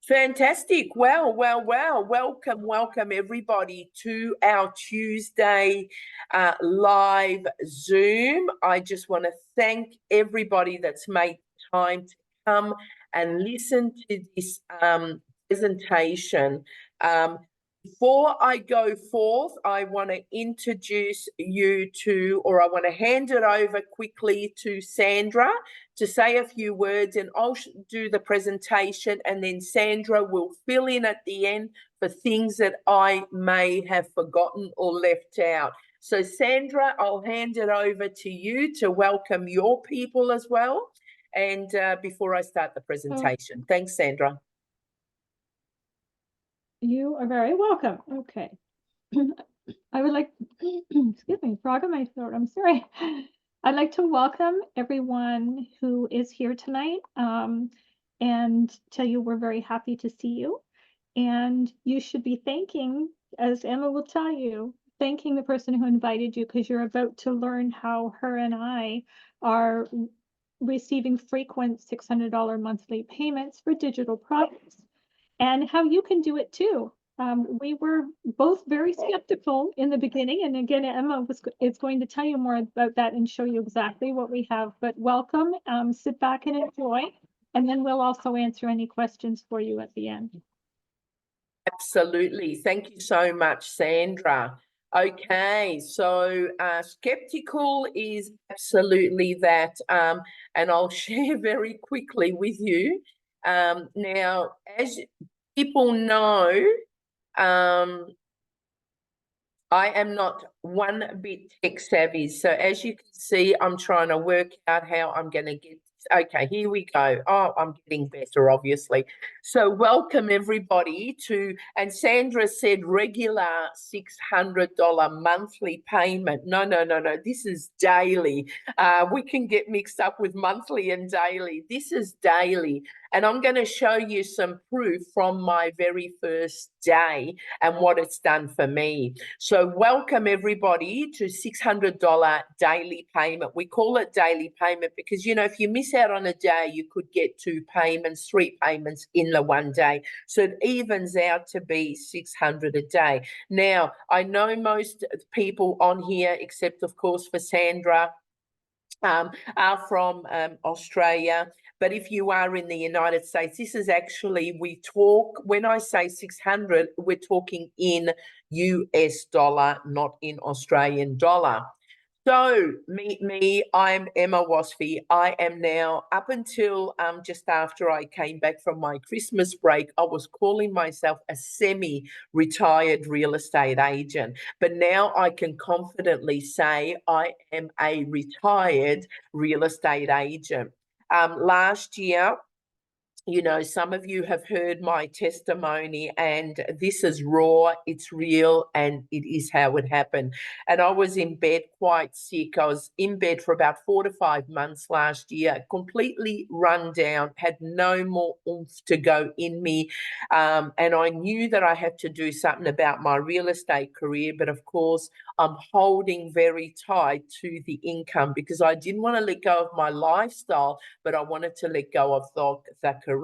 Fantastic. Well. Welcome everybody to our Tuesday live Zoom. I just want to thank everybody that's made time to come and listen to this presentation. Before I go forth, I want to introduce you to, or I want to hand it over quickly to Sandra to say a few words, and I'll do the presentation, and then Sandra will fill in at the end for things that I may have forgotten or left out. So Sandra, I'll hand it over to you to welcome your people as well, and before I start the presentation. Thanks, Sandra. You are very welcome. Okay. I would like, excuse me, frog in my throat. I'm sorry. I'd like to welcome everyone who is here tonight and tell you we're very happy to see you. And you should be thanking, as Emma will tell you, thanking the person who invited you, because you're about to learn how her and I are receiving frequent $600 monthly payments for digital products, and how you can do it too. We were both very skeptical in the beginning, and again, Emma is going to tell you more about that and show you exactly what we have. But welcome, sit back and enjoy, and then we'll also answer any questions for you at the end. Absolutely. Thank you so much, Sandra. Okay, so skeptical is absolutely that, and I'll share very quickly with you. Now, as people know, I am not one bit tech savvy. So as you can see, I'm trying to work out how I'm going to get. Okay, here we go. Oh, I'm getting better, obviously. So welcome everybody to, and Sandra said regular $600 monthly payment. No. This is daily. We can get mixed up with monthly and daily. This is daily. And I'm going to show you some proof from my very first day and what it's done for me. So welcome everybody to $600 daily payment. We call it daily payment because, you know, if you miss out on a day, you could get 2 payments, 3 payments in the one day. So it evens out to be $600 a day. Now, I know most people on here, except of course for Sandra, are from Australia. But if you are in the United States, this is actually, we talk, when I say 600, we're talking in US dollar, not in Australian dollar. So meet me, I'm Emma Wasfy. I am now, up until just after I came back from my Christmas break, I was calling myself a semi-retired real estate agent. But now I can confidently say I am a retired real estate agent. Last year, you know, some of you have heard my testimony, and this is raw, it's real, and it is how it happened. And I was in bed quite sick. I was in bed for about 4 to 5 months last year, completely run down, had no more oomph to go in me. And I knew that I had to do something about my real estate career, but of course, I'm holding very tight to the income because I didn't want to let go of my lifestyle, but I wanted to let go of the career.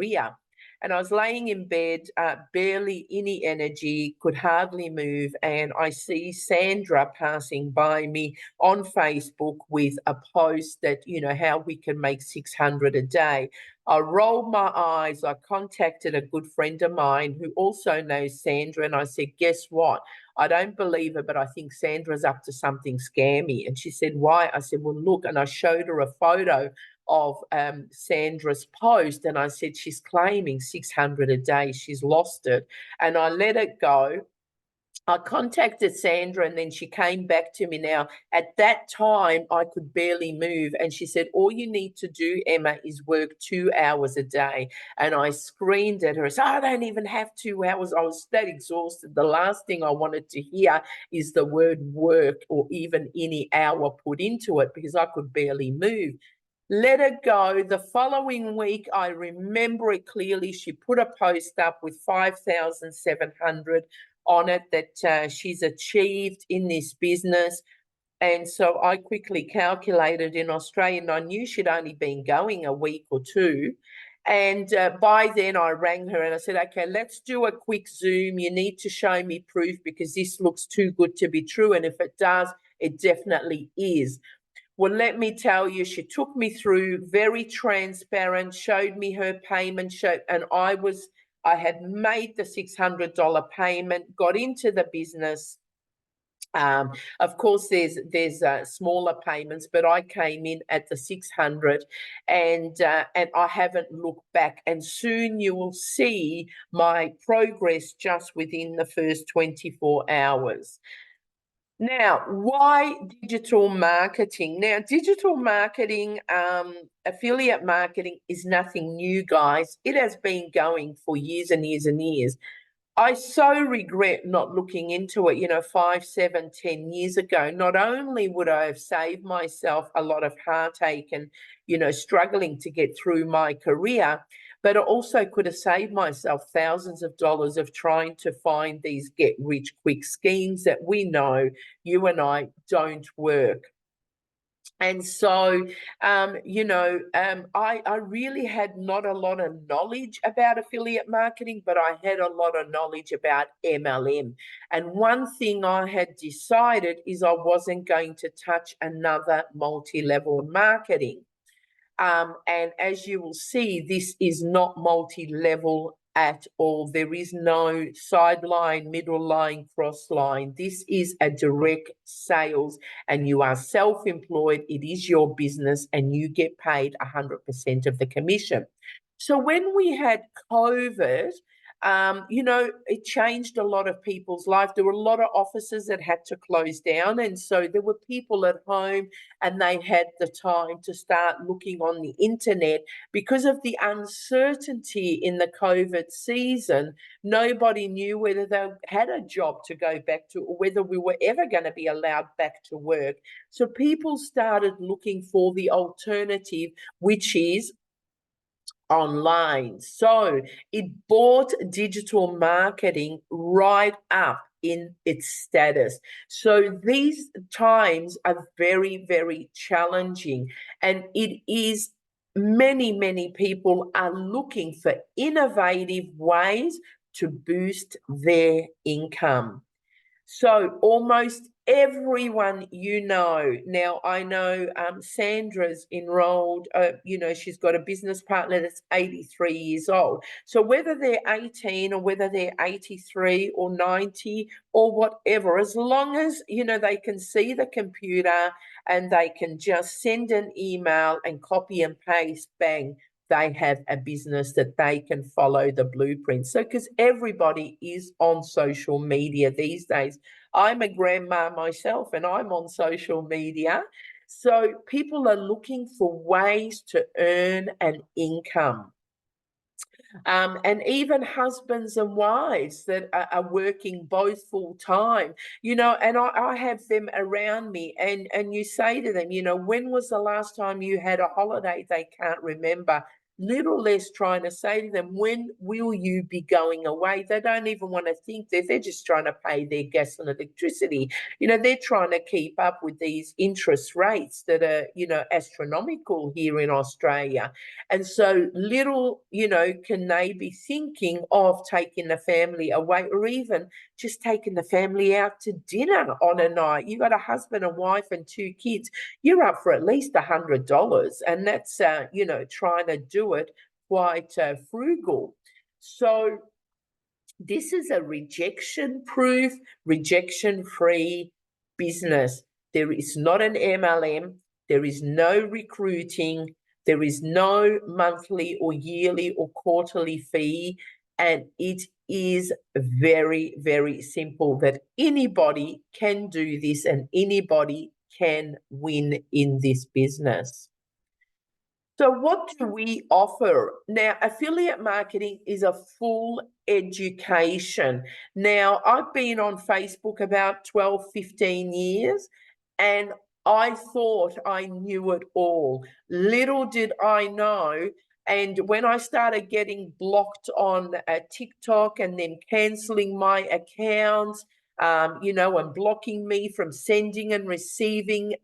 And I was laying in bed, barely any energy, could hardly move. And I see Sandra passing by me on Facebook with a post that, you know, how we can make 600 a day. I rolled my eyes. I contacted a good friend of mine who also knows Sandra. And I said, guess what? I don't believe it, but I think Sandra's up to something scammy. And she said, why? I said, well, look. And I showed her a photo of Sandra's post, and I said, she's claiming 600 a day. She's lost it. And I let it go. I contacted Sandra, and then she came back to me. Now, at that time, I could barely move. And she said, all you need to do, Emma, is work 2 hours a day. And I screamed at her. I said, I don't even have 2 hours. I was that exhausted. The last thing I wanted to hear is the word work or even any hour put into it because I could barely move. Let it go. The following week, I remember it clearly. She put a post up with 5,700 on it that she's achieved in this business. And so I quickly calculated in Australia, and I knew she'd only been going a week or two. And by then I rang her and I said, okay, let's do a quick Zoom. You need to show me proof because this looks too good to be true. And if it does, it definitely is. Well, let me tell you, she took me through, very transparent, showed me her payment, and I had made the $600 payment, got into the business. Of course, there's smaller payments, but I came in at the 600, and I haven't looked back. And soon you will see my progress just within the first 24 hours. Now, why digital marketing? Now, digital marketing, affiliate marketing is nothing new, guys. It has been going for years and years and years. I so regret not looking into it, 5, 7, 10 years ago. Not only would I have saved myself a lot of heartache and, struggling to get through my career, but I also could have saved myself thousands of dollars of trying to find these get rich quick schemes that we know, you and I, don't work. And so, I really had not a lot of knowledge about affiliate marketing, but I had a lot of knowledge about MLM. And one thing I had decided is I wasn't going to touch another multi-level marketing. And as you will see, this is not multi-level at all. There is no sideline, middle line, cross line. This is a direct sales, and you are self-employed. It is your business, and you get paid 100% of the commission. So when we had COVID, it changed a lot of people's life. There were a lot of offices that had to close down. And so there were people at home and they had the time to start looking on the internet. Because of the uncertainty in the COVID season, nobody knew whether they had a job to go back to or whether we were ever going to be allowed back to work. So people started looking for the alternative, which is online. So it brought digital marketing right up in its status. So these times are very, very challenging, and it is many people are looking for innovative ways to boost their income. So almost everyone now, I know Sandra's enrolled, she's got a business partner that's 83 years old. So whether they're 18 or whether they're 83 or 90 or whatever, as long as, they can see the computer and they can just send an email and copy and paste, bang, they have a business that they can follow the blueprint. So, because everybody is on social media these days. I'm a grandma myself and I'm on social media. So people are looking for ways to earn an income. And even husbands and wives that are working both full time, and I have them around me, and you say to them, when was the last time you had a holiday? They can't remember. Little less trying to say to them, when will you be going away? They don't even want to think that. They're just trying to pay their gas and electricity. They're trying to keep up with these interest rates that are, astronomical here in Australia. And so little, can they be thinking of taking the family away, or even just taking the family out to dinner on a night. You got a husband, a wife, and 2 kids. You're up for at least $100, and that's trying to do it quite frugal. So this is a rejection-proof, rejection-free business. There is not an MLM. There is no recruiting. There is no monthly or yearly or quarterly fee. And it is very, very simple that anybody can do this and anybody can win in this business. So what do we offer? Now, affiliate marketing is a full education. Now, I've been on Facebook about 12, 15 years, and I thought I knew it all. Little did I know. And when I started getting blocked on TikTok and then canceling my accounts, and blocking me from sending and receiving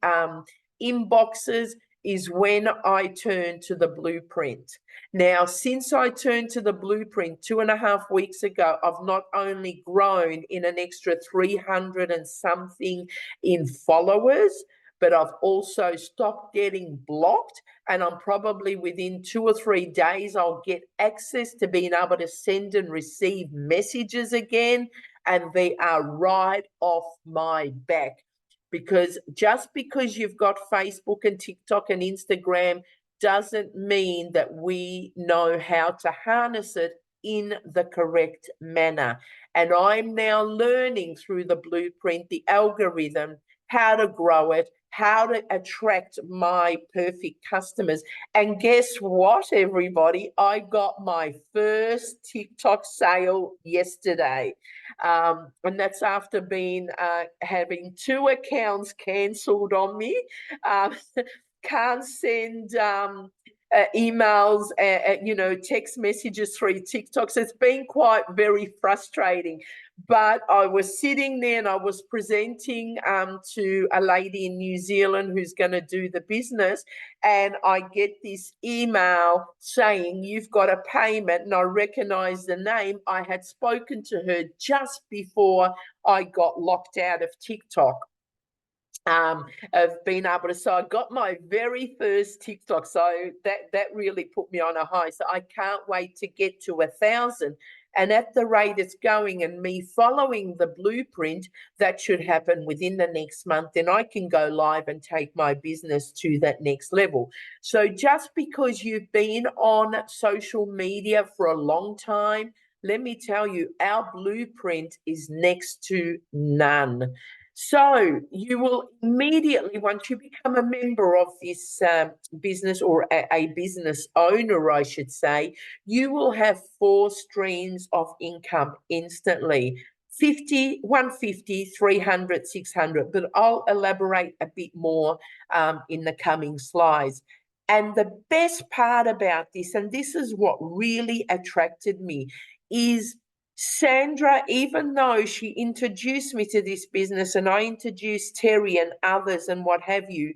inboxes, is when I turned to the blueprint. Now, since I turned to the blueprint 2.5 weeks ago, I've not only grown in an extra 300 and something in followers, but I've also stopped getting blocked. And I'm probably within 2 or 3 days, I'll get access to being able to send and receive messages again. And they are right off my back. Because just because you've got Facebook and TikTok and Instagram doesn't mean that we know how to harness it in the correct manner. And I'm now learning through the blueprint, the algorithm, how to grow it, how to attract my perfect customers. And guess what, everybody? I got my first TikTok sale yesterday. And that's after having 2 accounts cancelled on me. Can't send emails, text messages through TikTok. So it's been quite very frustrating. But I was sitting there and I was presenting to a lady in New Zealand who's going to do the business. And I get this email saying, you've got a payment. And I recognize the name. I had spoken to her just before I got locked out of TikTok. Of being able to, so I got my very first TikTok, so that really put me on a high. So I can't wait to get to 1,000, and at the rate it's going and me following the blueprint, that should happen within the next month. Then I can go live and take my business to that next level. So just because you've been on social media for a long time, let me tell you, our blueprint is next to none. So you will immediately, once you become a member of this business, or a business owner, I should say, you will have 4 streams of income instantly. 50, 150, 300, 600, but I'll elaborate a bit more in the coming slides. And the best part about this, and this is what really attracted me, is Sandra, even though she introduced me to this business and I introduced Terry and others and what have you,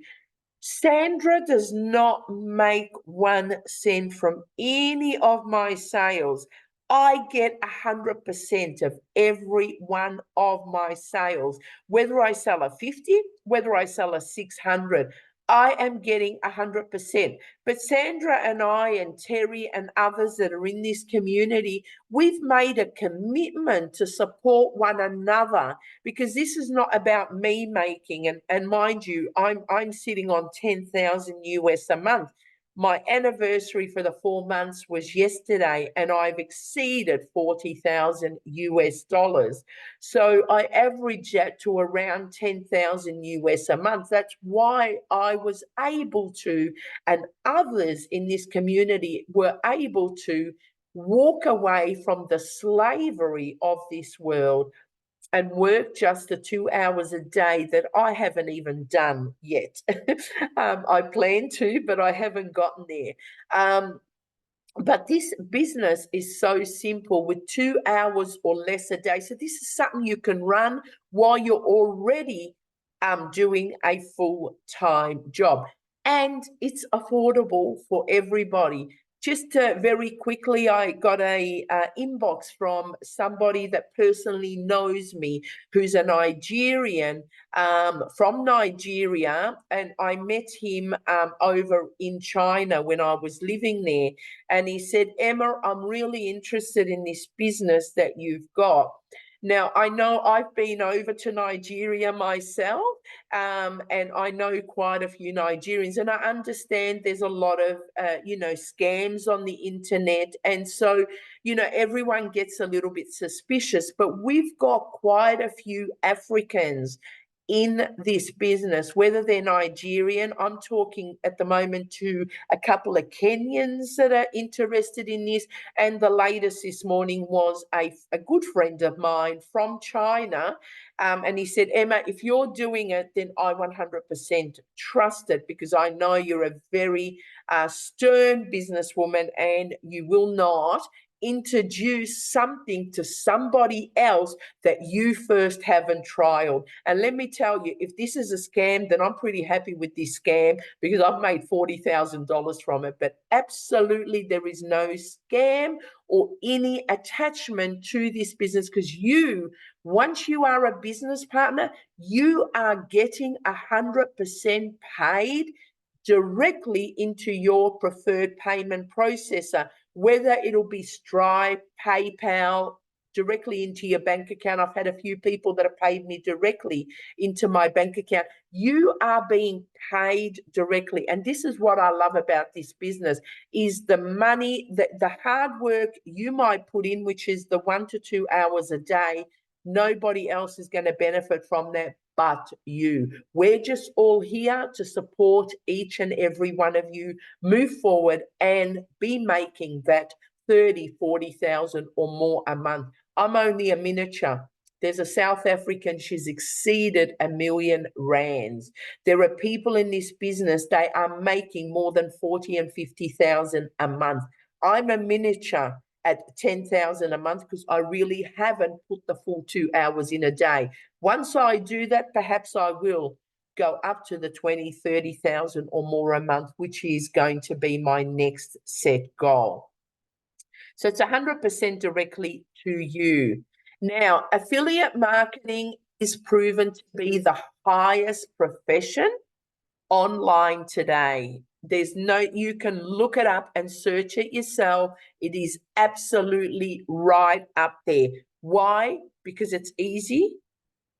Sandra does not make 1 cent from any of my sales. I get 100% of every one of my sales, whether I sell a 50, whether I sell a 600. I am getting 100%. But Sandra and I and Terry and others that are in this community, we've made a commitment to support one another, because this is not about me making, and mind you, I'm sitting on 10,000 US a month. My anniversary for the 4 months was yesterday, and I've exceeded 40,000 US dollars. So I average that to around 10,000 US a month. That's why I was able to, and others in this community were able to, walk away from the slavery of this world and work just the 2 hours a day that I haven't even done yet. I plan to, but I haven't gotten there. But this business is so simple, with 2 hours or less a day. So this is something you can run while you're already doing a full-time job. And it's affordable for everybody. Just very quickly, I got a inbox from somebody that personally knows me, who's a Nigerian, from Nigeria, and I met him over in China when I was living there. And he said, Emma, I'm really interested in this business that you've got. Now, I know I've been over to Nigeria myself, and I know quite a few Nigerians, and I understand there's a lot of, scams on the internet. And so, everyone gets a little bit suspicious, but we've got quite a few Africans in this business, whether they're Nigerian. I'm talking at the moment to a couple of Kenyans that are interested in this. And the latest this morning was a good friend of mine from China. And he said, Emma, if you're doing it, then I 100% trust it, because I know you're a very stern businesswoman and you will not introduce something to somebody else that you first haven't trialed. And let me tell you, if this is a scam, then I'm pretty happy with this scam because I've made $40,000 from it. But absolutely, there is no scam or any attachment to this business, because once you are a business partner, you are getting 100% paid directly into your preferred payment processor, whether it'll be Stripe, PayPal, directly into your bank account. I've had a few people that have paid me directly into my bank account. You are being paid directly. And this is what I love about this business, is the money, the hard work you might put in, which is the 1 to 2 hours a day. Nobody else is going to benefit from that but you. We're just all here to support each and every one of you move forward and be making that 30, 40,000 or more a month. I'm only a miniature. There's a South African, she's exceeded R1 million. There are people in this business, they are making more than 40 and 50,000 a month. I'm a miniature at 10,000 a month because I really haven't put the full 2 hours in a day. Once I do that, perhaps I will go up to the 20, 30,000 or more a month, which is going to be my next set goal. So it's 100% directly to you. Now, affiliate marketing is proven to be the highest profession online today. You can look it up and search it yourself. It is absolutely right up there. Why? Because it's easy.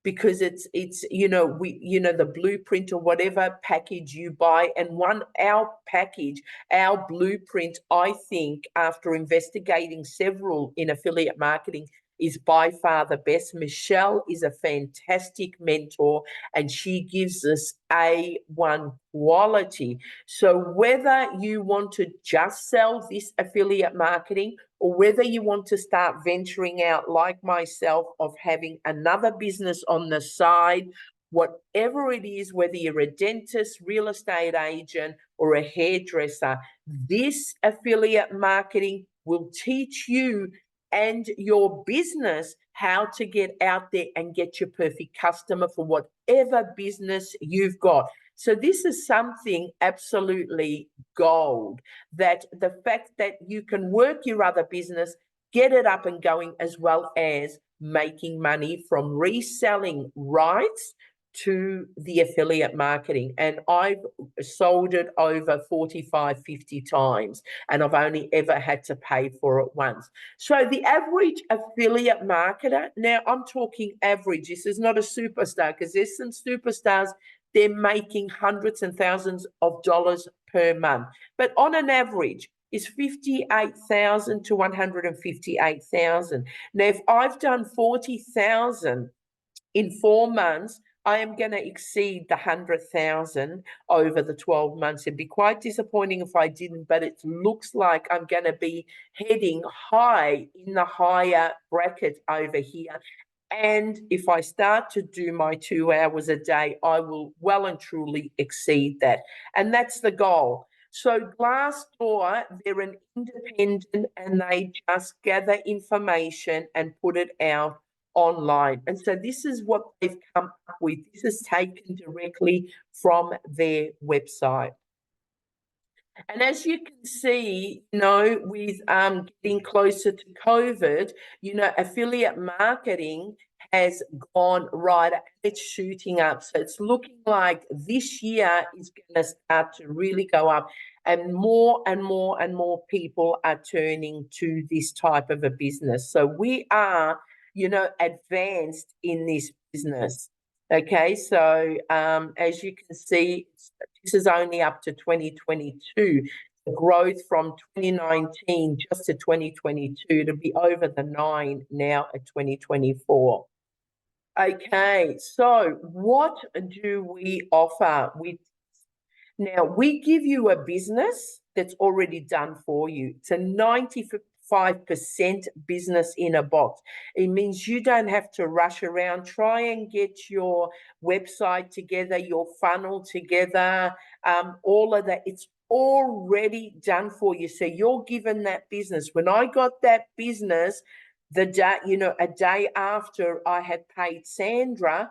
Because it's the blueprint or whatever package you buy, and our blueprint, I think, after investigating several in affiliate marketing, is by far the best. Michelle is a fantastic mentor and she gives us A1 quality. So whether you want to just sell this affiliate marketing or whether you want to start venturing out like myself of having another business on the side, whatever it is, whether you're a dentist, real estate agent, or a hairdresser, this affiliate marketing will teach you and your business how to get out there and get your perfect customer for whatever business you've got. So this is something absolutely gold, that the fact that you can work your other business, get it up and going, as well as making money from reselling rights to the affiliate marketing. And I've sold it over 45, 50 times, and I've only ever had to pay for it once. So the average affiliate marketer, now I'm talking average, this is not a superstar, because there's some superstars, they're making hundreds and thousands of dollars per month. But on an average, is 58,000 to 158,000. Now, if I've done 40,000 in 4 months, I am going to exceed the 100,000 over the 12 months. It'd be quite disappointing if I didn't, but it looks like I'm going to be heading high in the higher bracket over here. And if I start to do my 2 hours a day, I will well and truly exceed that. And that's the goal. So Glassdoor, they're an independent and they just gather information and put it out online. And so this is what they've come up with. This is taken directly from their website. And as you can see, with getting closer to COVID, affiliate marketing has gone right, it's shooting up. So it's looking like this year is going to start to really go up, and more and more and more people are turning to this type of a business. So we are, advanced in this business. Okay, so as you can see, this is only up to 2022. The growth from 2019 just to 2022 to be over the 9 now at 2024. Okay, so what do we offer? Now, we give you a business that's already done for you. It's a 95% business in a box. It means you don't have to rush around, try and get your website together, your funnel together, all of that. It's already done for you. So you're given that business. When I got that business, the day, a day after I had paid Sandra,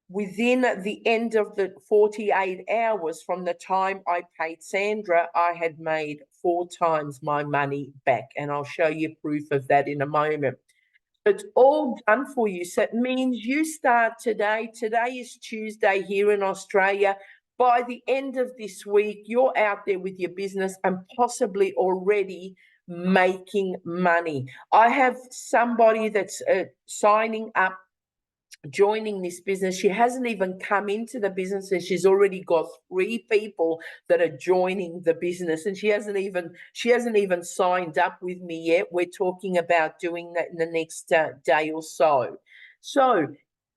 within the end of the 48 hours from the time I paid Sandra, I had made 4 times my money back. And I'll show you proof of that in a moment. It's all done for you. So it means you start today. Today is Tuesday here in Australia. By the end of this week, you're out there with your business and possibly already making money. I have somebody that's signing up, joining this business. She hasn't even come into the business, and she's already got 3 people that are joining the business, and she hasn't even signed up with me yet. We're talking about doing that in the next day or so. So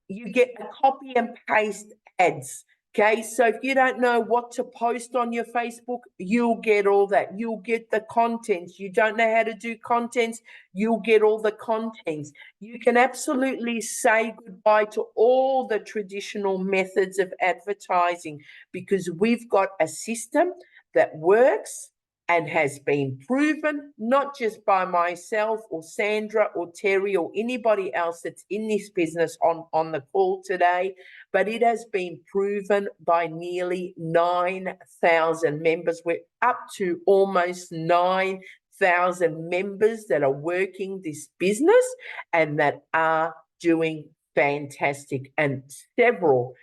you get a copy and paste ads. Okay, so if you don't know what to post on your Facebook, you'll get all that. You'll get the contents. You don't know how to do contents, you'll get all the contents. You can absolutely say goodbye to all the traditional methods of advertising, because we've got a system that works and has been proven, not just by myself or Sandra or Terry or anybody else that's in this business on the call today, but it has been proven by nearly 9,000 members. We're up to almost 9,000 members that are working this business and that are doing fantastic. And several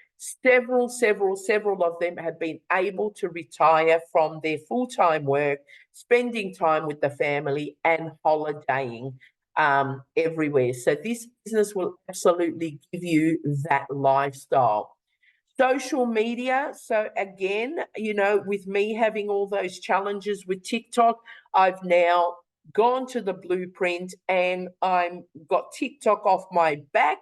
of them have been able to retire from their full-time work, spending time with the family and holidaying everywhere. So this business will absolutely give you that lifestyle. Social media. So again, with me having all those challenges with TikTok, I've now gone to the blueprint and I'm got TikTok off my back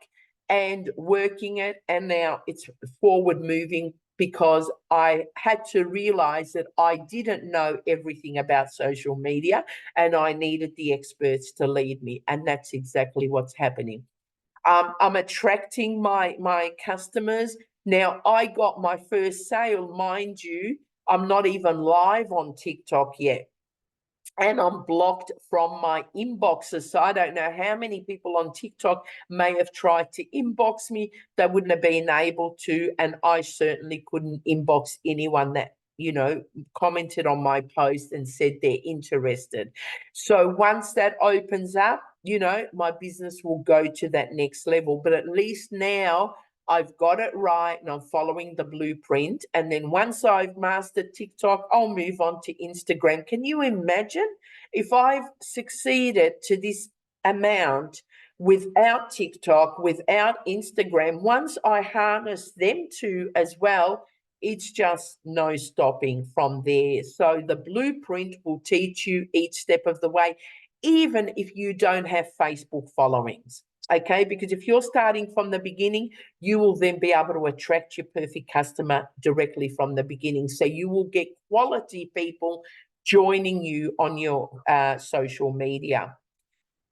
and working it, and now it's forward moving, because I had to realize that I didn't know everything about social media and I needed the experts to lead me, and that's exactly what's happening. I'm attracting my customers. Now, I got my first sale, mind you, I'm not even live on TikTok yet. And I'm blocked from my inboxes. So I don't know how many people on TikTok may have tried to inbox me. They wouldn't have been able to. And I certainly couldn't inbox anyone that, commented on my post and said they're interested. So once that opens up, my business will go to that next level. But at least now I've got it right and I'm following the blueprint. And then once I've mastered TikTok, I'll move on to Instagram. Can you imagine if I've succeeded to this amount without TikTok, without Instagram? Once I harness them two as well, it's just no stopping from there. So the blueprint will teach you each step of the way, even if you don't have Facebook followings. Okay, because if you're starting from the beginning, you will then be able to attract your perfect customer directly from the beginning. So you will get quality people joining you on your social media.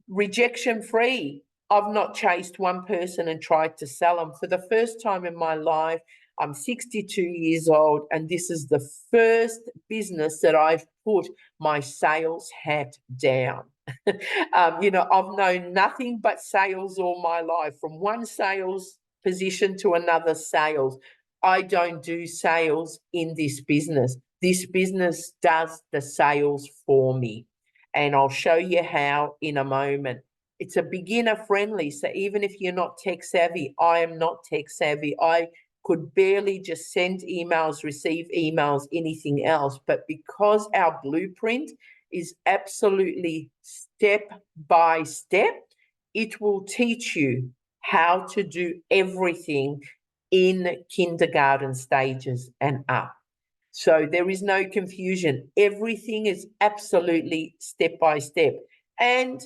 Rejection free. I've not chased one person and tried to sell them. For the first time in my life, I'm 62 years old, and this is the first business that I've put my sales hat down. I've known nothing but sales all my life, from one sales position to another sales. I don't do sales in this business. This business does the sales for me, and I'll show you how in a moment. It's a beginner friendly, so even if you're not tech savvy, I am not tech savvy. I could barely just send emails, receive emails, anything else. But because our blueprint is absolutely step by step, it will teach you how to do everything in kindergarten stages and up. So there is no confusion. Everything is absolutely step by step. And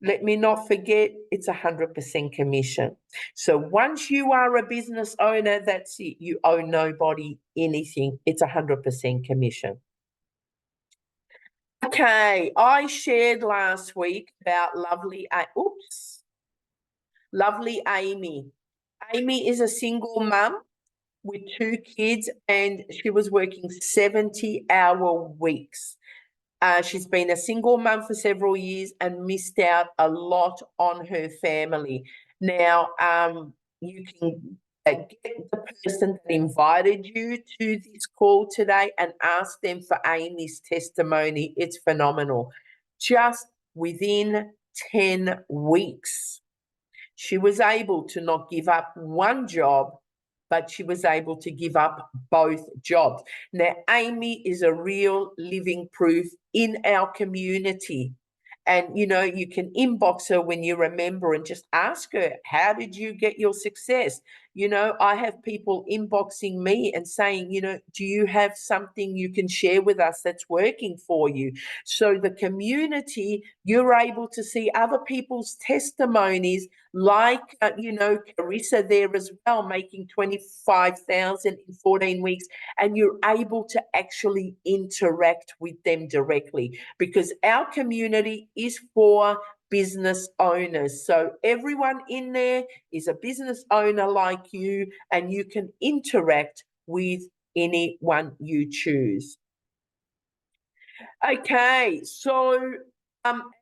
let me not forget, it's 100% commission. So once you are a business owner, that's it. You owe nobody anything. It's 100% commission. Okay, I shared last week about lovely Amy. Amy is a single mum. with 2 kids, and she was working 70-hour weeks. She's been a single mum for several years and missed out a lot on her family. Now, you can get the person that invited you to this call today and ask them for Amy's testimony. It's phenomenal. Just within 10 weeks, she was able to not give up one job, but she was able to give up both jobs. Now, Amy is a real living proof in our community. And, you know, you can inbox her when you remember and just ask her, how did you get your success? You know, I have people inboxing me and saying, you know, do you have something you can share with us that's working for you? So the community, you're able to see other people's testimonies, like, you know, Carissa there as well, making 25,000 in 14 weeks, and you're able to actually interact with them directly, because our community is for business owners. So everyone in there is a business owner like you, and you can interact with anyone you choose. Okay, so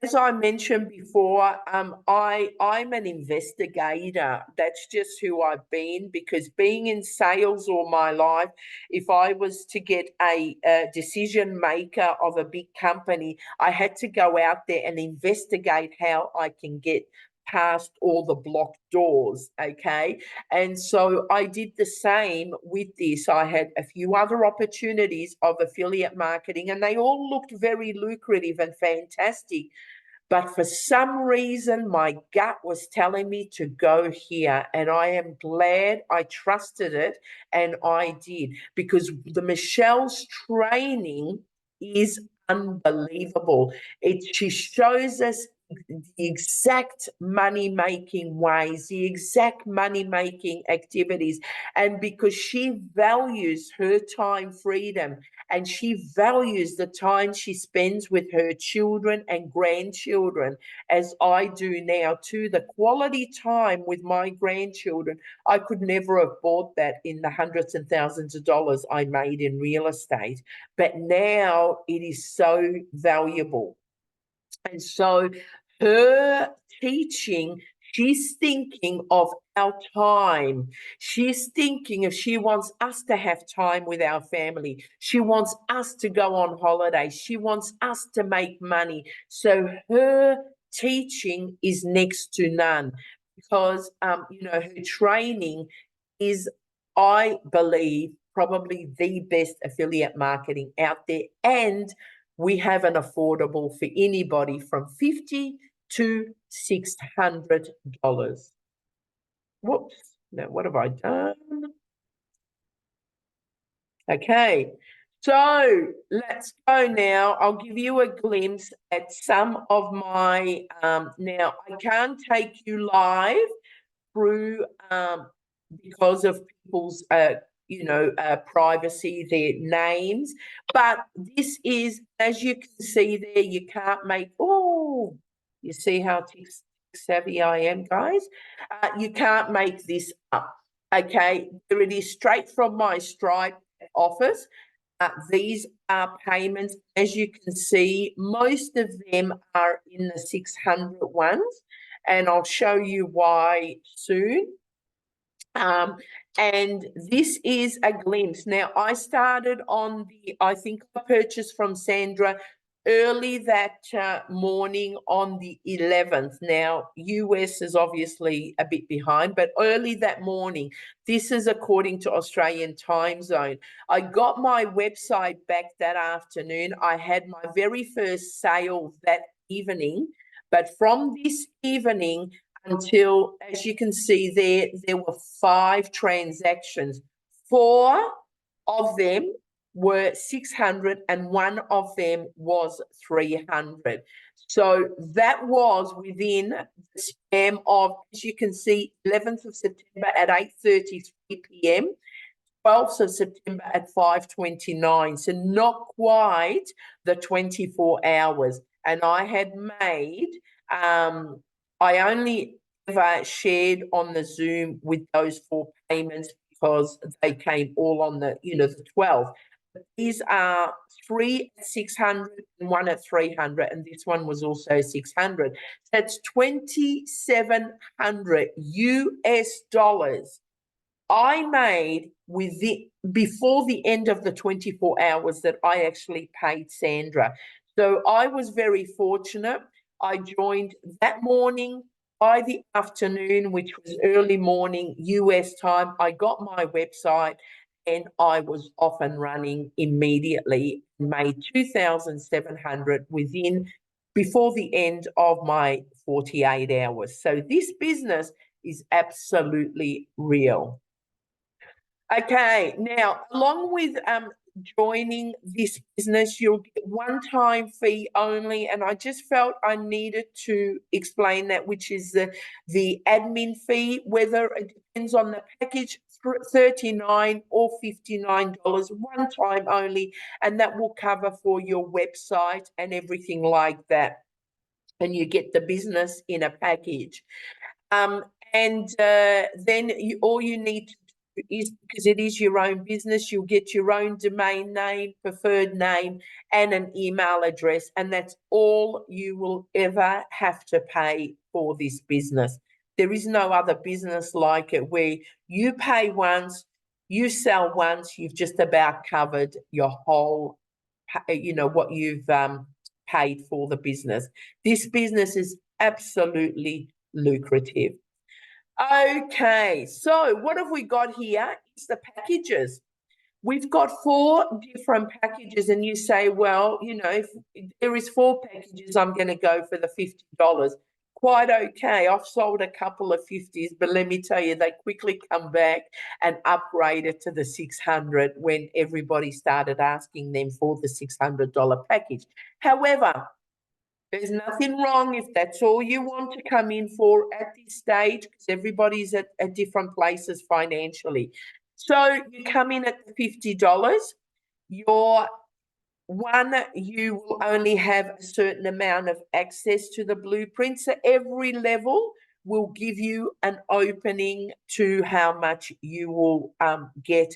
as I mentioned before, I'm an investigator. That's just who I've been, because being in sales all my life, if I was to get a decision maker of a big company, I had to go out there and investigate how I can get past all the blocked doors, okay? And so I did the same with this. I had a few other opportunities of affiliate marketing, and they all looked very lucrative and fantastic. But for some reason, my gut was telling me to go here, and I am glad I trusted it, and I did, because the Michelle's training is unbelievable. She shows us the exact money-making ways, the exact money-making activities. And because she values her time freedom, and she values the time she spends with her children and grandchildren, as I do now too, the quality time with my grandchildren, I could never have bought that in the hundreds and thousands of dollars I made in real estate. But now it is so valuable. And so her teaching, she's thinking of our time. She's thinking if she wants us to have time with our family. She wants us to go on holiday. She wants us to make money. So her teaching is next to none, because, you know, her training is, I believe, probably the best affiliate marketing out there. And we have an affordable for anybody from $50 to $600. Whoops, now what have I done? Okay, so let's go now. I'll give you a glimpse at some of my, now I can't take you live through, because of people's, you know, privacy, their names. But this is, as you can see there, you can't make, oh, you see how tech savvy I am, guys? You can't make this up, okay? There it is, straight from my Stripe office. These are payments. As you can see, most of them are in the 600 ones, and I'll show you why soon. And this is a glimpse. Now, I started on the, I think I purchased from Sandra early that morning on the 11th. Now, US is obviously a bit behind, but early that morning. This is according to Australian time zone. I got my website back that afternoon. I had my very first sale that evening, but from this evening until, as you can see there were 5 transactions. 4 of them were 600 and 1 of them was 300. So that was within the span of, as you can see, 11th of September at 8:33 p.m., 12th of September at 5:29. So not quite the 24 hours. And I had made, I only ever shared on the Zoom with those 4 payments because they came all on the, the 12th. These are 3 at 600 and 1 at 300, and this one was also 600. That's 2,700 US dollars I made before the end of the 24 hours that I actually paid Sandra. So I was very fortunate. I joined that morning. By the afternoon, which was early morning US time, I got my website and I was off and running immediately, made 2,700 before the end of my 48 hours. So this business is absolutely real. Okay, now along with joining this business, you'll get one-time fee only, and I just felt I needed to explain that, which is the admin fee, whether it depends on the package, $39 or $59, one time only, and that will cover for your website and everything like that, and you get the business in a package. Then all you need to is, because it is your own business, you'll get your own domain name, preferred name, and an email address, and that's all you will ever have to pay for this business. There is no other business like it where you pay once, you sell once, you've just about covered your whole, what you've paid for the business. This business is absolutely lucrative. Okay, so what have we got here? It's the packages. We've got 4 different packages, and you say, well, if there is 4 packages, I'm going to go for the $50. Quite okay. I've sold a couple of 50s, but let me tell you, they quickly come back and upgrade it to the 600 when everybody started asking them for the $600 package. However, there's nothing wrong if that's all you want to come in for at this stage, because everybody's at different places financially. So you come in at $50. You will only have a certain amount of access to the blueprint. So every level will give you an opening to how much you will get,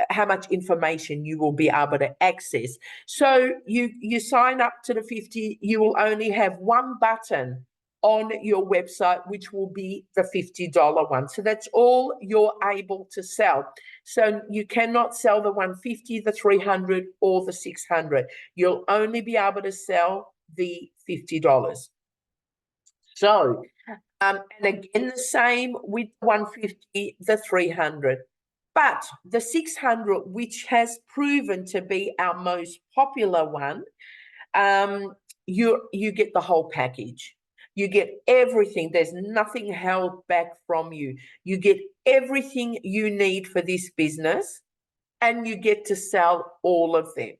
how much information you will be able to access. So you sign up to the 50, you will only have one button on your website, which will be the $50 one. So that's all you're able to sell. So you cannot sell the 150, the 300, or the 600. You'll only be able to sell the $50. So, and again, the same with 150, the 300. But the 600, which has proven to be our most popular one, you get the whole package. You get everything. There's nothing held back from you. You get everything you need for this business, and you get to sell all of them.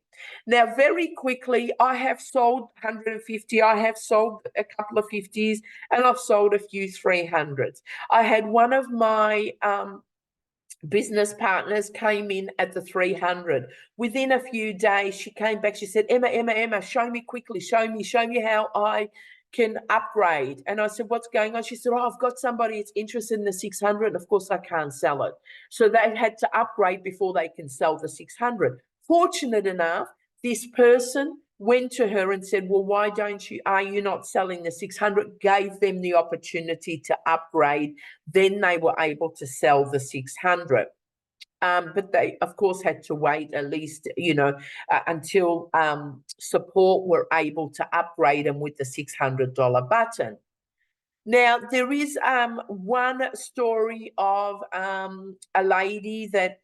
Now, very quickly, I have sold 150. I have sold a couple of 50s, and I've sold a few 300s. I had one of my business partners came in at the 300. Within a few days, she came back. She said, Emma, show me quickly. Show me how I can upgrade. And I said, what's going on? She said, I've got somebody that's interested in the 600. Of course, I can't sell it. So they had to upgrade before they can sell the 600. Fortunate enough, this person went to her and said, well, why are you not selling the 600? Gave them the opportunity to upgrade. Then they were able to sell the 600. But they, of course, had to wait at least, until support were able to upgrade them with the $600 button. Now, there is one story of a lady that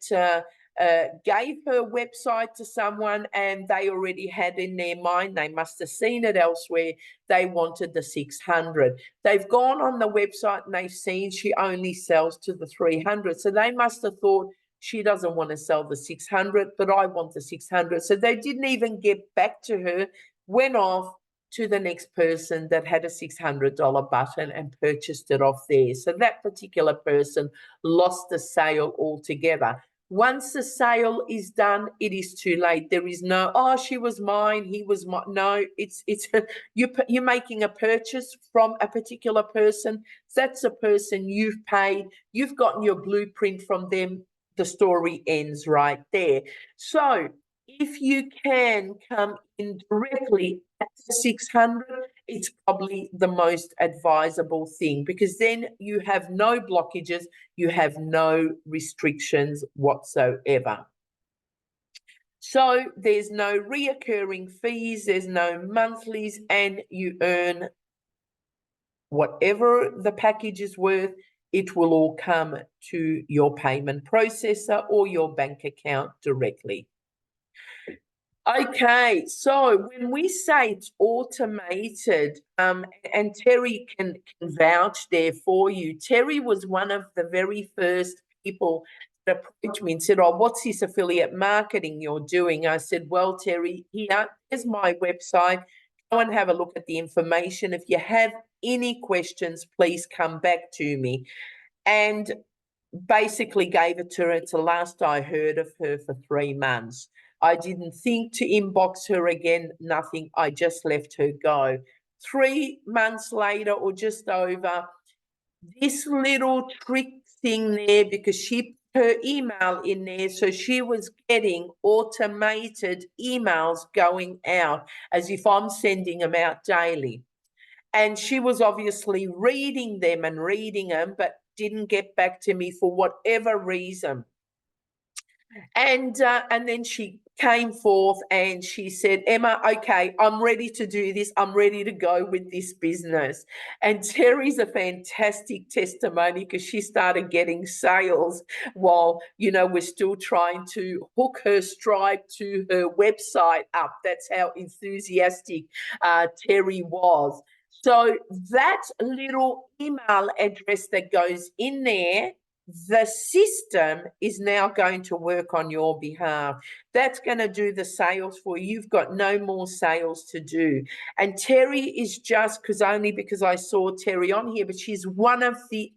gave her website to someone, and they already had in their mind, they must have seen it elsewhere, they wanted the 600. They've gone on the website and they've seen she only sells to the 300. So they must have thought, she doesn't want to sell the 600, but I want the 600. So they didn't even get back to her, went off to the next person that had a $600 button and purchased it off there. So that particular person lost the sale altogether. Once the sale is done, it is too late. There is no, oh, she was mine, he was mine. No, it's you're making a purchase from a particular person. That's a person you've paid. You've gotten your blueprint from them. the story ends right there. So if you can come in directly at 600, it's probably the most advisable thing, because then you have no blockages, you have no restrictions whatsoever. So there's no reoccurring fees, there's no monthlies, and you earn whatever the package is worth. It will all come to your payment processor or your bank account directly. Okay, so when we say it's automated, and Terry can vouch there for you. Terry was one of the very first people that approached me and said, "Oh, what's this affiliate marketing you're doing?" I said, "Well, Terry, here's my website. Go and have a look at the information. If you have any questions, please come back to me." And basically gave it to her. It's the last I heard of her for 3 months. I didn't think to inbox her again, nothing. I just let her go. 3 months later, or just over, this little trick thing there, because she put her email in there, so she was getting automated emails going out as if I'm sending them out daily. And she was obviously reading them, but didn't get back to me for whatever reason. And then she came forth and she said, "Emma, okay, I'm ready to do this. I'm ready to go with this business." And Terry's a fantastic testimony, because she started getting sales while, we're still trying to hook her Stripe to her website up. That's how enthusiastic Terry was. So that little email address that goes in there, the system is now going to work on your behalf. That's going to do the sales for you. You've got no more sales to do. And Terry is just, because I saw Terry on here, but she's one of the,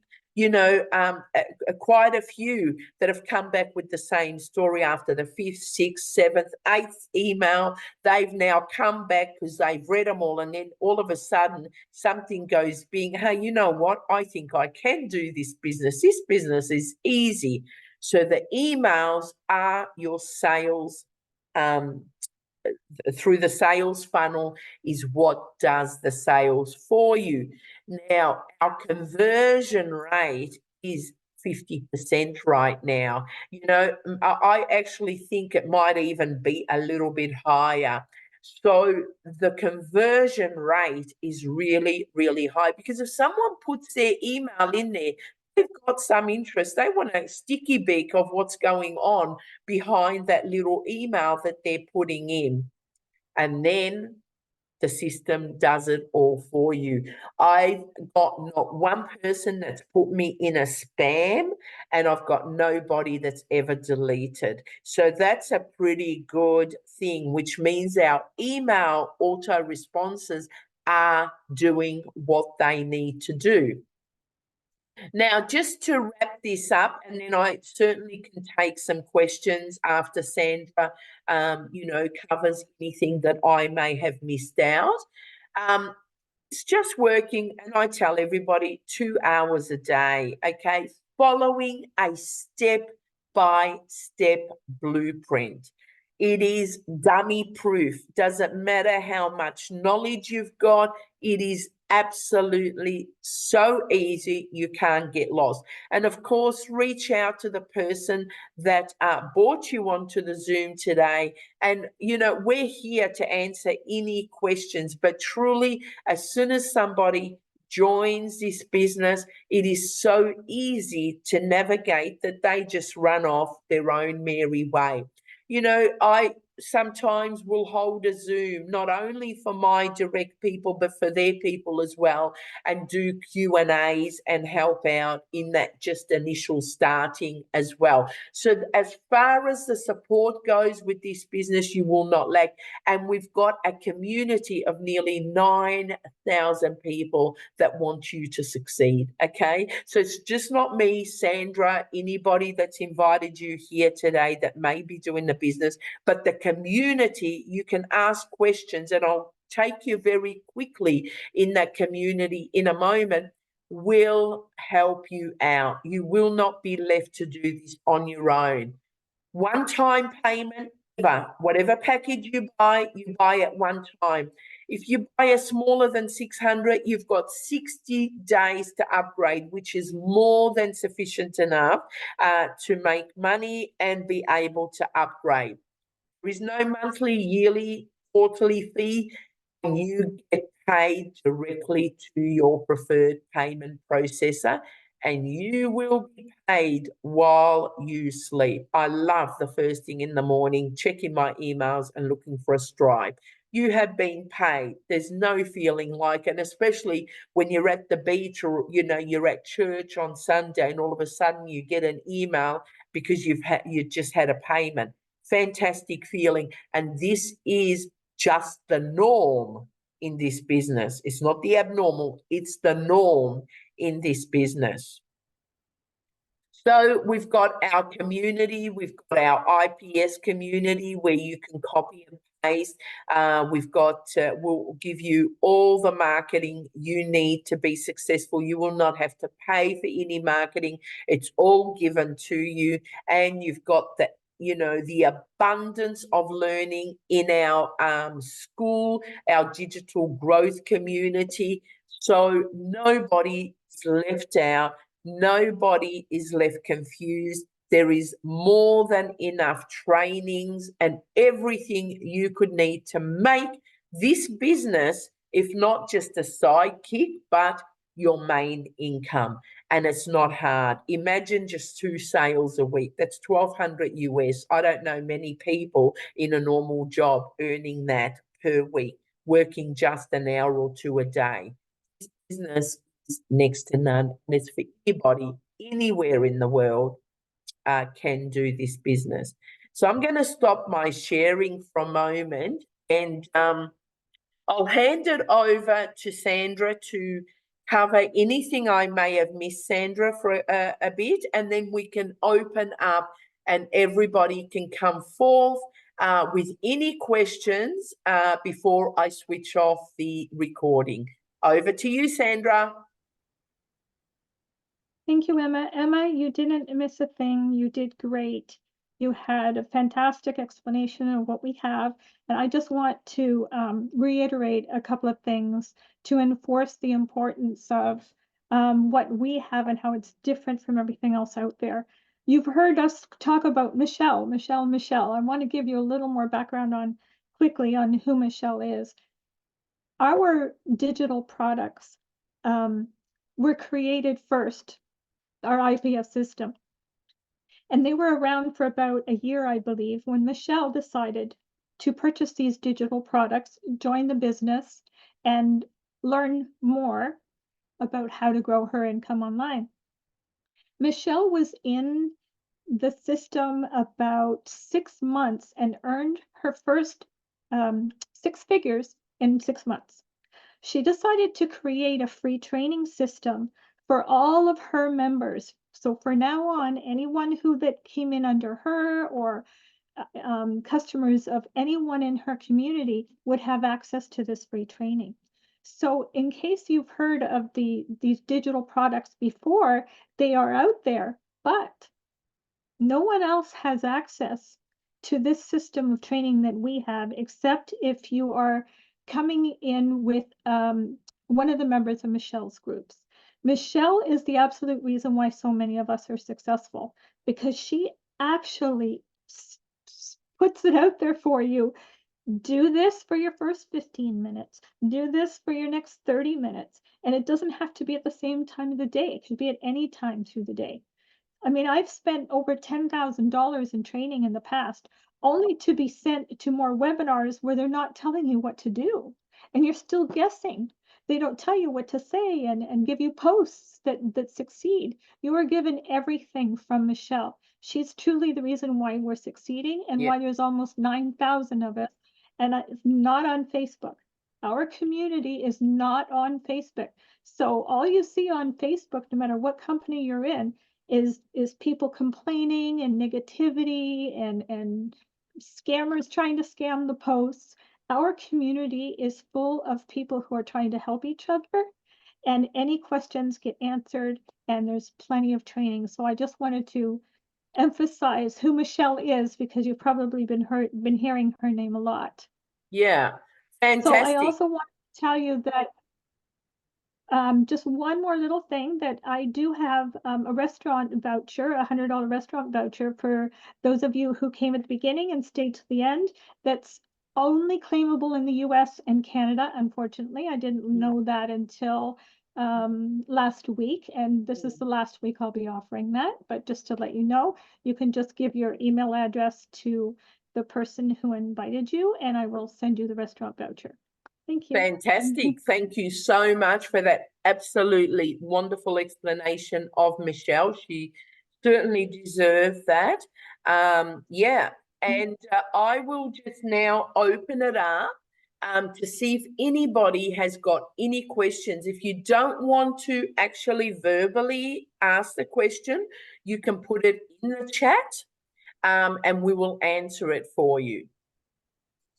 quite a few that have come back with the same story after the 5th, 6th, 7th, 8th email. They've now come back because they've read them all, and then all of a sudden something goes bing. Hey, you know what? I think I can do this business. This business is easy. So the emails are your sales, through the sales funnel is what does the sales for you. Now, our conversion rate is 50% right now. I actually think it might even be a little bit higher. So the conversion rate is really, really high, because if someone puts their email in there, they've got some interest. They want a sticky beak of what's going on behind that little email that they're putting in. And then the system does it all for you. I've got not one person that's put me in a spam, and I've got nobody that's ever deleted. So that's a pretty good thing, which means our email auto responses are doing what they need to do. Now, just to wrap this up, and then I certainly can take some questions after Sandra, covers anything that I may have missed out. It's just working, and I tell everybody, 2 hours a day, okay? Following a step-by-step blueprint. It is dummy proof. Doesn't matter how much knowledge you've got. It is absolutely so easy, you can't get lost. And of course, reach out to the person that brought you onto the Zoom today. And, we're here to answer any questions, but truly, as soon as somebody joins this business, it is so easy to navigate that they just run off their own merry way. I sometimes will hold a Zoom, not only for my direct people, but for their people as well, and do Q&As and help out in that just initial starting as well. So as far as the support goes with this business, you will not lack. And we've got a community of nearly 9,000 people that want you to succeed, okay? So it's just not me, Sandra, anybody that's invited you here today that may be doing the business, but the community. You can ask questions, and I'll take you very quickly in that community in a moment. will help you out. You will not be left to do this on your own. One-time payment, whatever package you buy at one time. If you buy a smaller than 600, you've got 60 days to upgrade, which is more than sufficient enough to make money and be able to upgrade. There is no monthly, yearly, quarterly fee, and you get paid directly to your preferred payment processor, and you will be paid while you sleep. I love the first thing in the morning, checking my emails and looking for a Stripe. You have been paid. There's no feeling like, and especially when you're at the beach or you're at church on Sunday, and all of a sudden you get an email because you just had a payment. Fantastic feeling, and this is just the norm in this business. It's not the abnormal, it's the norm in this business. So we've got our community, we've got our IPS community where you can copy and paste. We'll give you all the marketing you need to be successful. You will not have to pay for any marketing. It's all given to you, and you've got the abundance of learning in our school, our digital growth community. So nobody is left out. Nobody is left confused. There is more than enough trainings and everything you could need to make this business, if not just a sidekick, but your main income. And it's not hard. Imagine just 2 sales a week. That's $1,200 US. I don't know many people in a normal job earning that per week, working just an hour or 2 a day. This business is next to none, and it's for anybody, anywhere in the world can do this business. So I'm going to stop my sharing for a moment, and I'll hand it over to Sandra to cover anything I may have missed, Sandra, for a bit, and then we can open up and everybody can come forth with any questions before I switch off the recording. Over to you, Sandra. Thank you, Emma. Emma, you didn't miss a thing. You did great. You had a fantastic explanation of what we have. And I just want to reiterate a couple of things to enforce the importance of what we have and how it's different from everything else out there. You've heard us talk about Michelle. I want to give you a little more background quickly on who Michelle is. Our digital products were created first, our IPS system. And they were around for about a year, I believe, when Michelle decided to purchase these digital products, join the business, and learn more about how to grow her income online. Michelle was in the system about 6 months and earned her first 6 figures in 6 months. She decided to create a free training system for all of her members. So for now on, anyone that came in under her or customers of anyone in her community would have access to this free training. So in case you've heard of these digital products before, they are out there, but no one else has access to this system of training that we have, except if you are coming in with one of the members of Michelle's groups. Michelle is the absolute reason why so many of us are successful, because she actually puts it out there for you. Do this for your first 15 minutes. Do this for your next 30 minutes. And it doesn't have to be at the same time of the day. It could be at any time through the day. I mean, I've spent over $10,000 in training in the past, only to be sent to more webinars where they're not telling you what to do. And you're still guessing. They don't tell you what to say and give you posts that succeed. You are given everything from Michelle. She's truly the reason why we're succeeding and why there's almost 9,000 of us. And it's not on Facebook. Our community is not on Facebook. So all you see on Facebook, no matter what company you're in, is people complaining and negativity and scammers trying to scam the posts. Our community is full of people who are trying to help each other and any questions get answered, and there's plenty of training. So I just wanted to emphasize who Michelle is, because you've probably been hearing her name a lot. Yeah, So I fantastic. also want to tell you that just one more little thing, that I do have a restaurant voucher, a $100 restaurant voucher for those of you who came at the beginning and stayed to the end. That's only claimable in the US and Canada. Unfortunately, I didn't know that until last week, and this is the last week I'll be offering that. But just to let you know, you can just give your email address to the person who invited you, and I will send you the restaurant voucher. Thank you. Fantastic. Thank you so much for that absolutely wonderful explanation of Michelle. She certainly deserves that. Yeah, and I will just now open it up to see if anybody has got any questions. If you don't want to actually verbally ask the question, you can put it in the chat and we will answer it for you.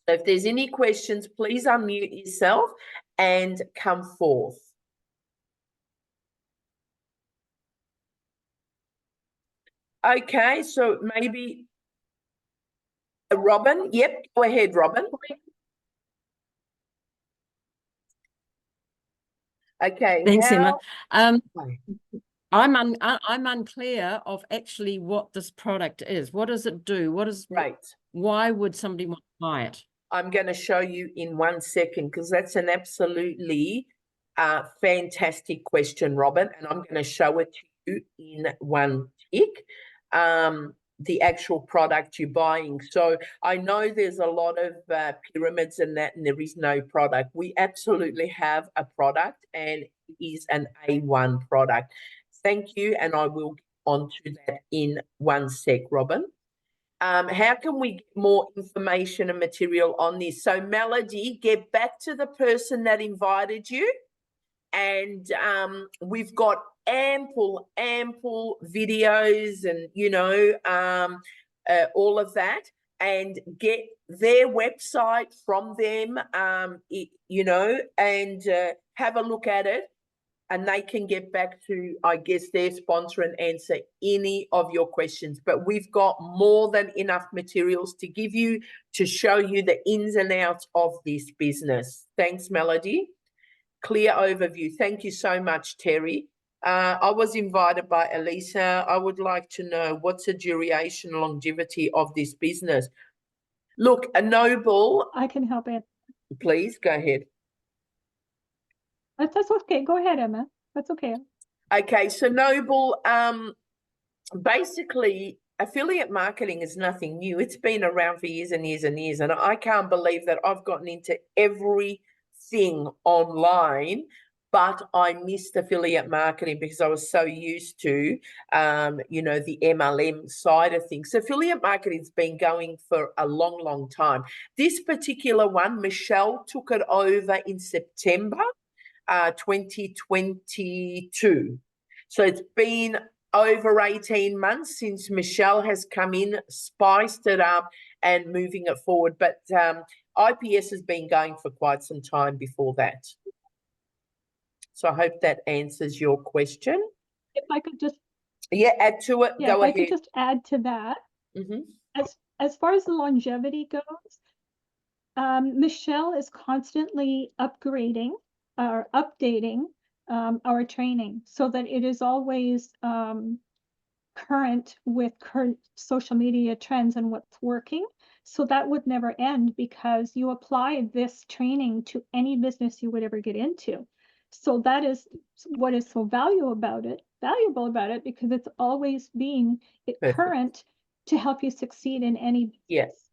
So if there's any questions, please unmute yourself and come forth. Okay, so maybe Robin. Yep, go ahead, Robin. Okay. Thanks, Emma. I'm Okay. unclear of actually what this product is. What does it do? Right. Why would somebody want to buy it? I'm going to show you in 1 second, because that's an absolutely fantastic question, Robin, and I'm going to show it to you in one tick. The actual product you're buying. So I know there's a lot of pyramids and that, and there is no product. We absolutely have a product, and it is an A1 product. Thank you, and I will get on to that in 1 sec, Robin. How can we get more information and material on this? So Melody, get back to the person that invited you, and we've got ample videos and, you know, all of that, and get their website from them, you know, and have a look at it. And they can get back to, I guess, their sponsor and answer any of your questions. But we've got more than enough materials to give you, to show you the ins and outs of this business. Thanks, Melody. Clear overview. Thank you so much, Terry. I was invited by Elisa. I would like to know, what's the duration, longevity of this business? Look, a Noble. I can help it. Please, go ahead. That's okay. Go ahead, Emma. That's okay. Okay, so Noble, basically, affiliate marketing is nothing new. It's been around for years and years and years, and I can't believe that I've gotten into everything online, but I missed affiliate marketing because I was so used to, you know, the MLM side of things. So affiliate marketing's been going for a long, long time. This particular one, Michelle took it over in September 2022. So it's been over 18 months since Michelle has come in, spiced it up and moving it forward. But IPS has been going for quite some time before that. So I hope that answers your question. If I could just add to it, go ahead. If I could just add to that, as far as the longevity goes, Michelle is constantly upgrading or updating our training so that it is always current with current social media trends and what's working. So that would never end, because you apply this training to any business you would ever get into. So that is what is so valuable about it, because it's always being current to help you succeed in any business. Yes.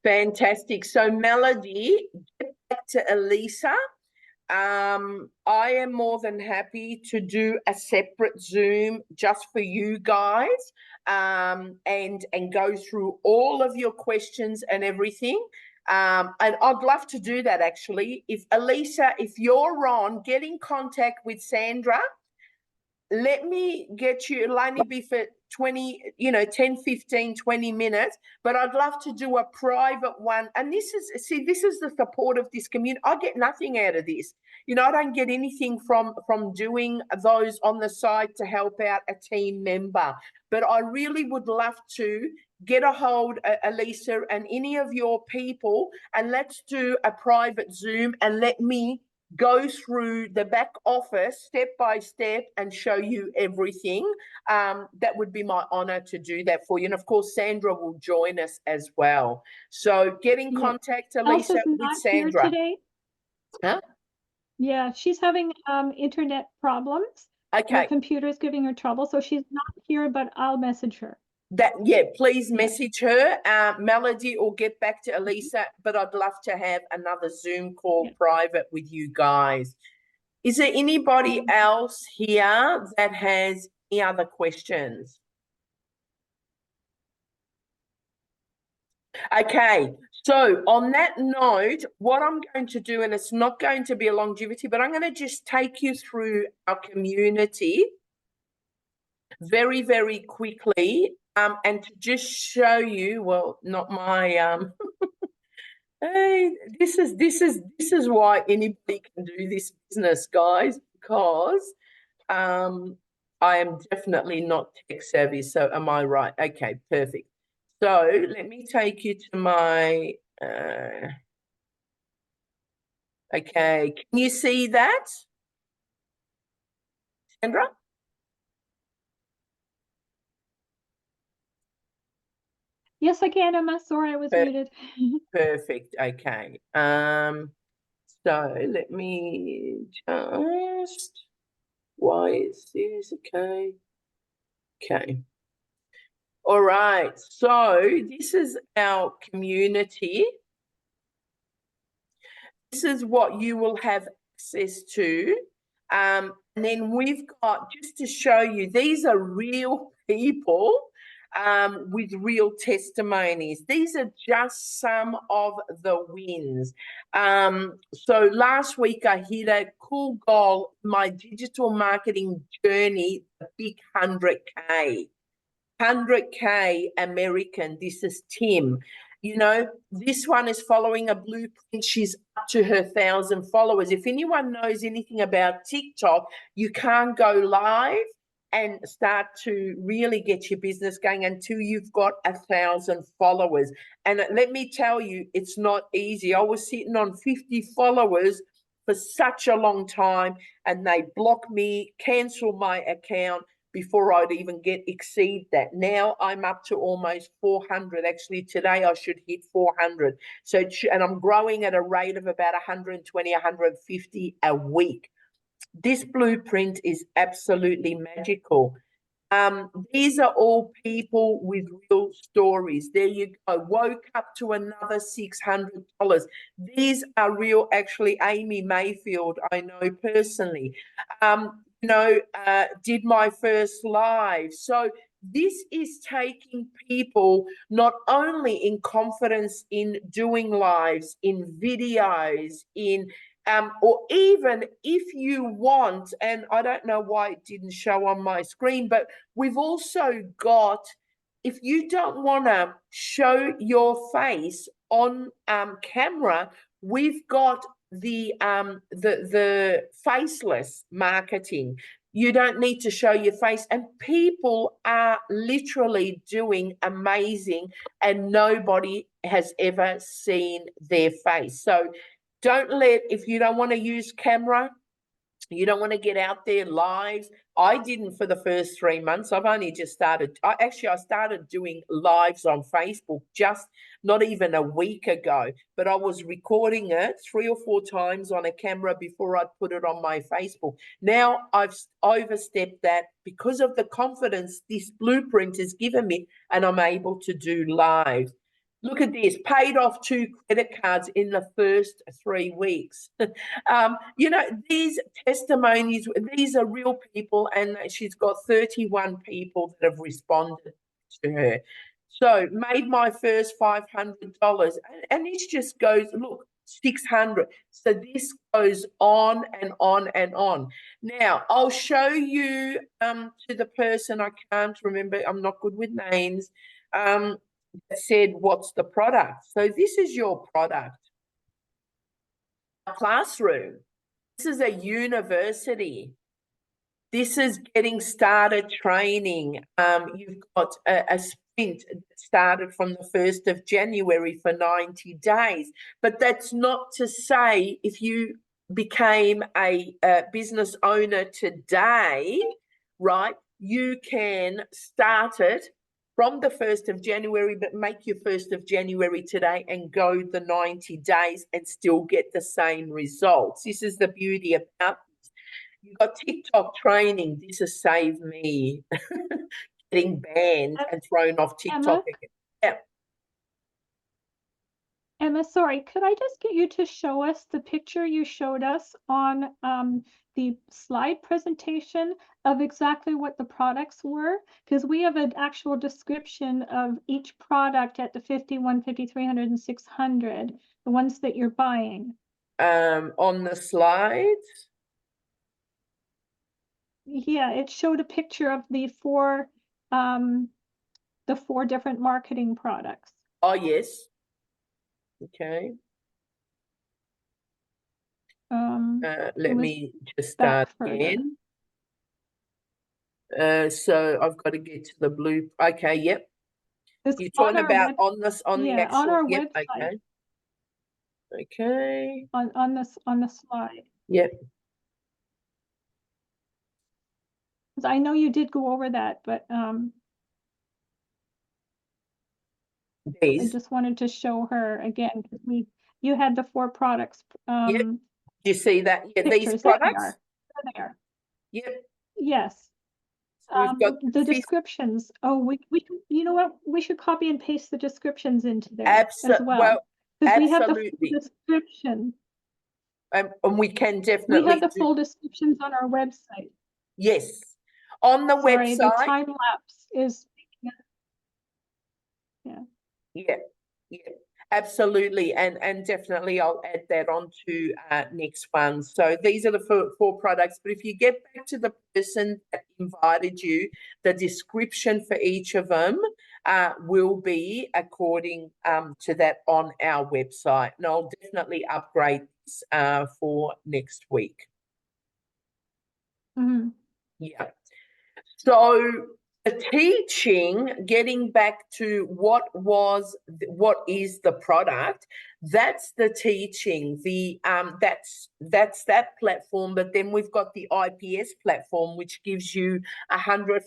Fantastic. So Melody, get back to Elisa. I am more than happy to do a separate Zoom just for you guys, and go through all of your questions and everything. And I'd love to do that, actually. If Elisa, if you're on, get in contact with Sandra. Let me get you, it'll only be for 20, 10, 15, 20 minutes, but I'd love to do a private one. And this is the support of this community. I get nothing out of this. you know, I don't get anything from doing those on the side to help out a team member. But I really would love to get a hold of Elisa and any of your people, and let's do a private Zoom and let me go through the back office step by step and show you everything. That would be my honor to do that for you. And of course, Sandra will join us as well. So get in Yeah. contact, Elisa, Elsa's with not here Sandra. today. Huh? Yeah, she's having internet problems. Okay. Her computer's giving her trouble, so she's not here, but I'll message her. Please Yeah. message her, Melody, or get back to Elisa, but I'd love to have another Zoom call private with you guys. Is there anybody else here that has any other questions? Okay, so on that note, what I'm going to do, and it's not going to be a longevity, but I'm going to just take you through our community very, very quickly, and to just show you, well, not my hey, this is why anybody can do this business, guys, because I am definitely not tech savvy. So am I right? Okay, perfect. So let me take you to my okay, can you see that, Sandra? Yes, I can, Emma. Sorry, I was muted. Perfect. Okay. So let me just, why is this? Okay. Okay. All right. So this is our community. This is what you will have access to. And then we've got, just to show you, these are real people with real testimonies. These are just some of the wins. So last week I hit a cool goal, my digital marketing journey, a big 100K. 100K American. This is Tim. You know, this one is following a blueprint. She's up to her 1,000 followers. If anyone knows anything about TikTok, you can't go live and start to really get your business going until you've got 1,000 followers. And let me tell you, it's not easy. I was sitting on 50 followers for such a long time, and they blocked me, canceled my account before I'd even exceed that. Now I'm up to almost 400. Actually, today I should hit 400. So, and I'm growing at a rate of about 120, 150 a week. This blueprint is absolutely magical. These are all people with real stories. There you go. Woke up to another $600. These are real. Actually, Amy Mayfield, I know personally. Did my first live. So this is taking people not only in confidence in doing lives, in videos, or even if you want, and I don't know why it didn't show on my screen, but we've also got, if you don't want to show your face on camera, we've got the faceless marketing. You don't need to show your face, and people are literally doing amazing, and nobody has ever seen their face. So if you don't want to use camera, you don't want to get out there live. I didn't for the first 3 months. I've only just started. I started doing lives on Facebook just not even a week ago, but I was recording it 3 or 4 times on a camera before I'd put it on my Facebook. Now I've overstepped that because of the confidence this blueprint has given me, and I'm able to do live. Look at this, paid off 2 credit cards in the first 3 weeks. These testimonies, these are real people, and she's got 31 people that have responded to her. So made my first $500, and this just goes, look, 600. So this goes on and on and on. Now, I'll show you to the person, I can't remember, I'm not good with names, that said, what's the product? So this is your product, a classroom. This is a university. This is getting started training. You've got a sprint that started from the 1st of January for 90 days. But that's not to say if you became a business owner today, right, you can start it from the 1st of January, but make your 1st of January today and go the 90 days and still get the same results. This is the beauty about this. You've got TikTok training. This has saved me getting banned and thrown off TikTok again. Yeah. Emma, sorry, could I just get you to show us the picture you showed us on the slide presentation of exactly what the products were? Because we have an actual description of each product at the 50, 150, 300, and 600, the ones that you're buying. On the slides? Yeah, it showed a picture of the four different marketing products. Oh, yes. Okay. Let me just start again. So I've got to get to the blue. Okay, yep. You're talking about on this, on the actual, on our yep, website. Okay. On the slide. Yep. I know you did go over that, but I just wanted to show her again because you had the four products. Yep. Do you see that? Yeah, these products. There they are. Yep. Yes. We've got the descriptions. Oh, we you know what? We should copy and paste the descriptions into there as well. Well, because we have the absolutely. full description. And we can definitely. We have the full descriptions on our website. Yes. On the website. The time lapse is. Yeah. Yeah. Yeah. Absolutely, and definitely I'll add that on to next one. So these are the four products, but if you get back to the person that invited you, the description for each of them will be according to that on our website, and I'll definitely upgrade this for next week. Mm-hmm. Yeah. So the teaching, getting back to what is the product, that's the teaching. The that's that platform. But then we've got the IPS platform, which gives you 100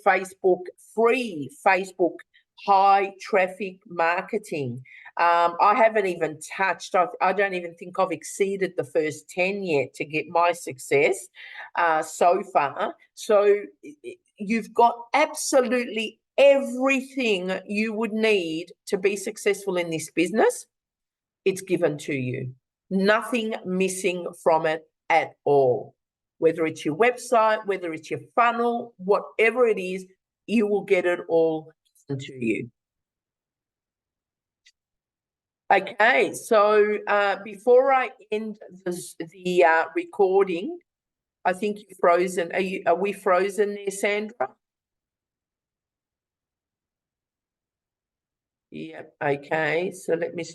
free Facebook high traffic marketing. I haven't even touched. I don't even think I've exceeded the first 10 yet to get my success so far. So you've got absolutely everything you would need to be successful in this business. It's given to you. Nothing missing from it at all. Whether it's your website, whether it's your funnel, whatever it is, you will get it all given to you. Okay, so before I end the recording, I think you're frozen. Are we frozen there, Sandra? Yeah, okay. So let me